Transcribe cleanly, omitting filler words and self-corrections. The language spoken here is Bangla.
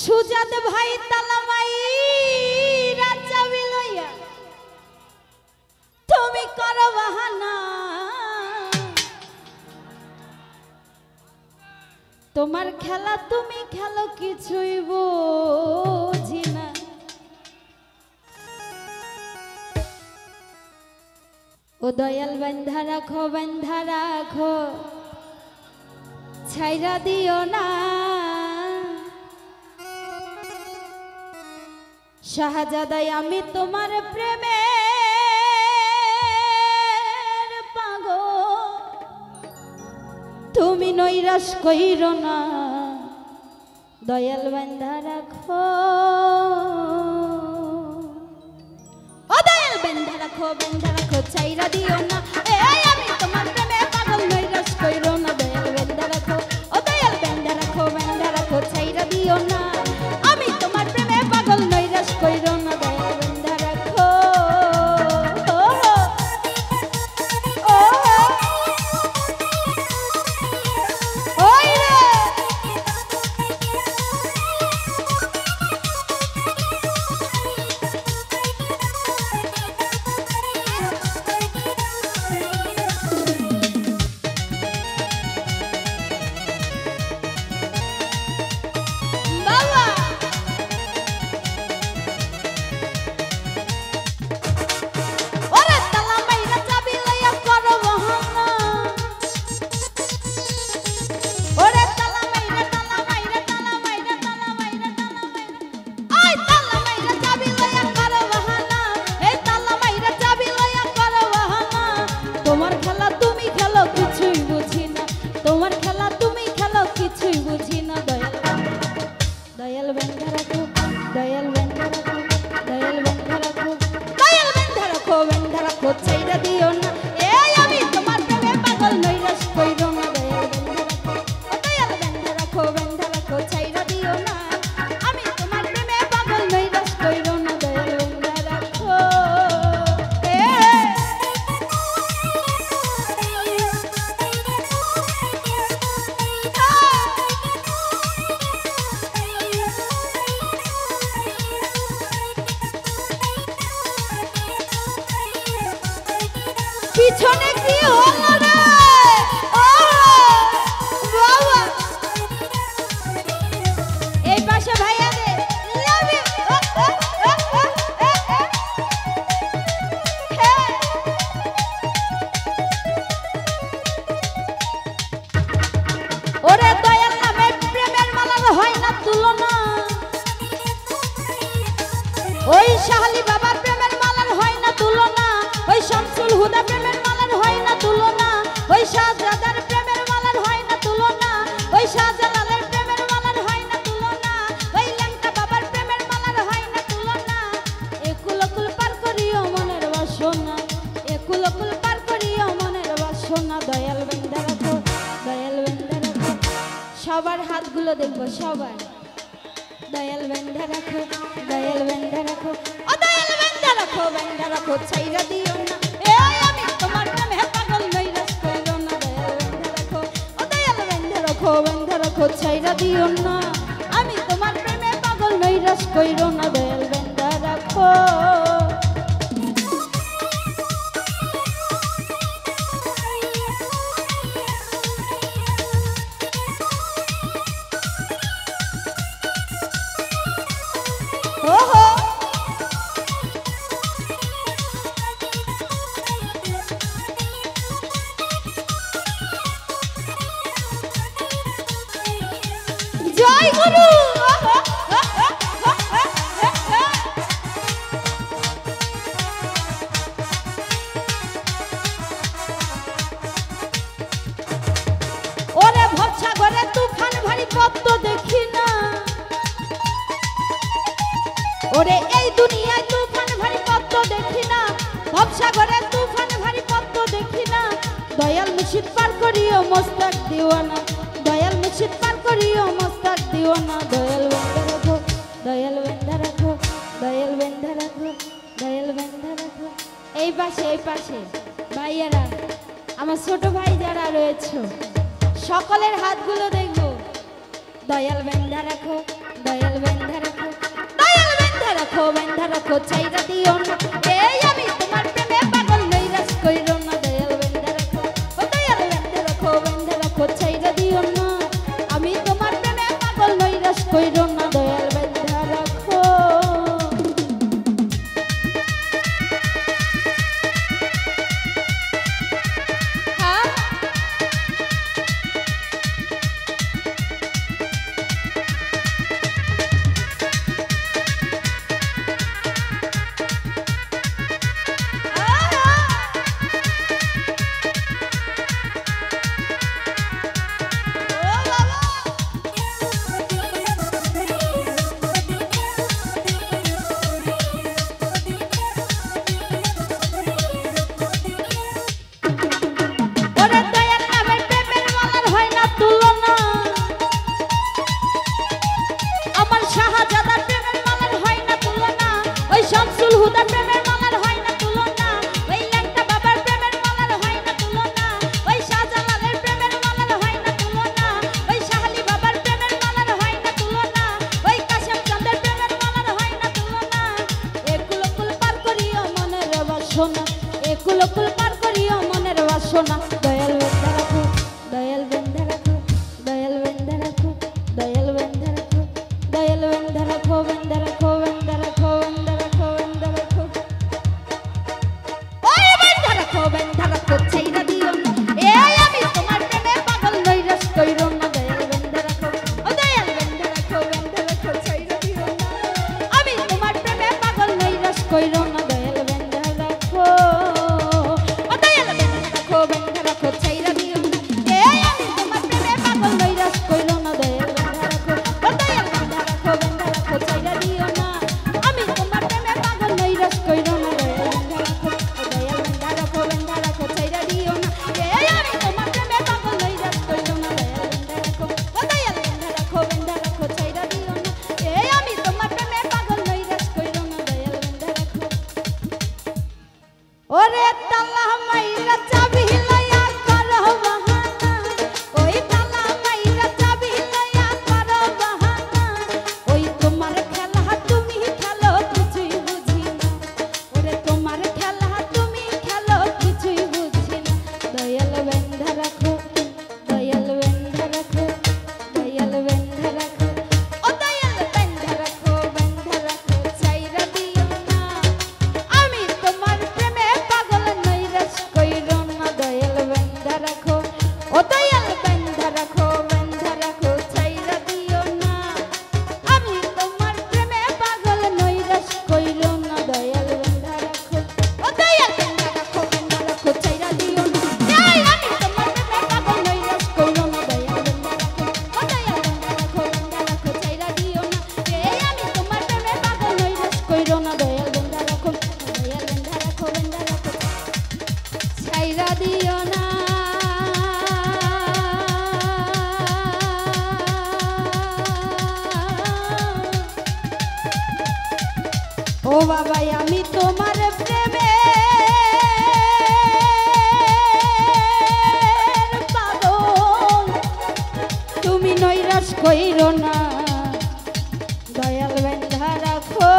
সুজাত ভাই তালামাই রাজা বিলইয়া তুমি করো বাহানা তোমার খেলা তুমি খেলো কিছুই বুঝি না ও দয়াল বান্ধা রাখো ছাইরা দিও না শাহজাদাই আমি তোমার প্রেমের পাগল তুমি নৈরাশ কইরো না দয়াল বান্ধা রাখো ও দয়াল বান্ধা রাখো ছাইরা দিও না এই আমি তোমার প্রেমে পাগল নৈরাশ কইরো না দয়াল বান্ধা রাখো ও দয়াল বান্ধা রাখো ছাইরা দিও না আমি তোমার প্রেমে পাগল নৈরাশ কইরো না দয়াল বান্ধা রাখো ওই রে তোমার খেলা তুমি খেলো কিছুই বুঝি না তোমার খেলা তুমি খেলো কিছুই বুঝি না দয়াল বান্ধা রাখো ছাইরা দিও না এই আমি তোমার প্রেমে পাগল নৈরাশ কইরো না দয়াল বান্ধা রাখো ছাইরা দিও না আমি তোমার প্রেমে পাগল নৈরাশ কইরো না দয়াল বান্ধা রাখো পিছনে কি হলো রে ও বাবা এই পাশে ভাইয়া দে লাভ ইউ ওরে দয়াল নামে প্রেমের মালার হয় না তুলনা ওই শাহলি বাবার প্রেমের মালার হয় না তুলনা ওই শামসুল হুদা প্রেমের মালার হয় না তুলনা ওই শাহজাদার প্রেমের মালার হয় না তুলনা ওই শাহজালালের প্রেমের মালার হয় না তুলনা ওই ল্যাংটা বাবার প্রেমের মালার হয় না তুলনা একুলকুল পার করিও মনের বাসনা একুলকুল পার করিও মনের বাসনা দয়াল বান্ধা রাখো সবার হাতগুলো দেখবো সবার দয়াল বান্ধা রাখো ও দয়াল বান্ধা রাখো ছাইরা দিও না এই আমি তোমার প্রেমে পাগল নৈরাশ কইরো না দয়াল বান্ধা রাখো ও দয়াল বান্ধা রাখো ছাইরা দিও না আমি তোমার প্রেমে পাগল নৈরাশ কইরো না দয়াল বান্ধা রাখো জয় গুরু ওরে ভবসাগরে তুফান ভারী পদ্ম দেখি না ওরে এই দুনিয়ায় তুফান ভারী পদ্ম দেখি না ভবসাগরে তুফান ভারী পদ্ম দেখি না দয়াল মুর্শিদ পার করিও মস্তক দিওয়ানা দয়াল মুর্শিদ পার করিও মস্তক দিওয়ানা দয়াল বান্ধা রাখো এই পাশে ভাইয়ারা আমার ছোট ভাই যারা রয়েছে সকলের হাতগুলো দেখবো দয়াল বান্ধা রাখো দয়াল বেঁধে রাখো, দয়াল বেঁধে রাখো, বেঁধে রাখো ছাইরা দিও না। এই আমি তোমার প্রেমে পাগল নৈরাশ কইরো না। দয়াল বেঁধে রাখো, ও দয়াল বেঁধে রাখো, বেঁধে রাখো ছাইরা দিও না। আমি তোমার প্রেমে পাগল নৈরাশ কইরো না। দয়াল বেঁধে রাখো। শামসুল হুদা প্রেমের মালার হয় না তুলনা, ওই ল্যাংটা বাবার প্রেমের মালার হয় না তুলনা, ওই শাহজালালের প্রেমের মালার হয় না তুলনা, ওই শাহালি বাবার প্রেমের মালার হয় না তুলনা, ওই কাশেম চাঁদের প্রেমের মালার হয় না তুলনা। একুলকুল পার করিও মনের বাসনা, একুলকুল পার করিও মনের বাসনা। দয়াল বেঁধে রাখো, দয়াল বেঁধে রাখো, দয়াল বেঁধে রাখো, দয়াল বেঁধে রাখো, দয়াল বেঁধে রাখো, বেঁধে রাখো, বেঁধে রাখো, বেঁধে রাখো, বেঁধে রাখো। ওই বেঁধে রাখো, বেঁধে রাখো ছাইরা দিও না। এই আমি তোমার প্রেমে পাগল নৈরাশ কইরো না। দয়াল বেঁধে রাখো, ও দয়াল বেঁধে রাখো, বেঁধে রাখো ছাইরা দিও না। আমি তোমার প্রেমে পাগল নৈরাশ কইরো না। দয়াল বেঁধে রাখো, ও দয়াল বেঁধে রাখো, বেঁধে রাখো ছাইরা দিও না। এই আমি তোমার প্রেমে পাগল নৈরাশ কইরো না। দয়াল বেঁধে রাখো, ও দয়াল বেঁধে রাখো, বেঁধে রাখো ছাইরা দিও না। আমি তোমার প্রেমে পাগল নৈরাশ কইরো না। দয়াল বেঁধে রাখো, ও দয়াল বেঁধে রাখো, বেঁধে রাখো ছাইরা দিও না। এই আমি তোমার প্রেমে পাগল নৈরাশ কইরো না। দয়াল বেঁধে রাখো, ও দয়াল বেঁধে রাখো, বেঁধে রাখো ছাইরা দিও না। এই আমি তোমার প্রেমে পাগল নৈরাশ কইরো না। দয়াল বেঁধে রাখো। ওরে তালা মাইরা চাবি লইয়া করো বাহানা, ওই তালা মাইরা চাবি লইয়া করো বাহানা, ওই তোমার খেলা তুমি খেলো কিছুই বুঝি না, ওরে তোমার খেলা তুমি খেলো কিছুই বুঝি না। দয়াল বেঁধে রাখো, দয়াল বেঁধে রাখো, দয়াল বেঁধে রাখো, ও দয়াল বেঁধে রাখো, বেঁধে রাখো ছাইরা দিও না। আমি তোমার প্রেমে পাগল নৈরাশ কইরো না। দয়াল বেঁধে রাখো, ও দয়াল বেঁধে রাখো, বেঁধে রাখো ছাইরা দিও না। আমি তোমার প্রেমে পাগল নৈরাশ কইরো না। দয়াল বেঁধে রাখো, ও দয়াল বেঁধে রাখো, বেঁধে রাখো ছাইরা দিও না। এই আমি তোমার প্রেমে পাগল নৈরাশ কইরো না। দয়াল বেঁধে রাখো, ও দয়াল বেঁধে রাখো, বেঁধে রাখো ছাইরা দিও না। এই আমি তোমার প্রেমে পাগল নৈরাশ কইরো না। দয়াল বেঁধে রাখো, দয়াল বেঁধে রাখো, বেঁধে রাখো ছাইরা দিও না। ও বাবাই আমি তোমার প্রেমে পাগল, তুমি নৈরাশ কইরো না। দয়াল বেঁধে রাখো।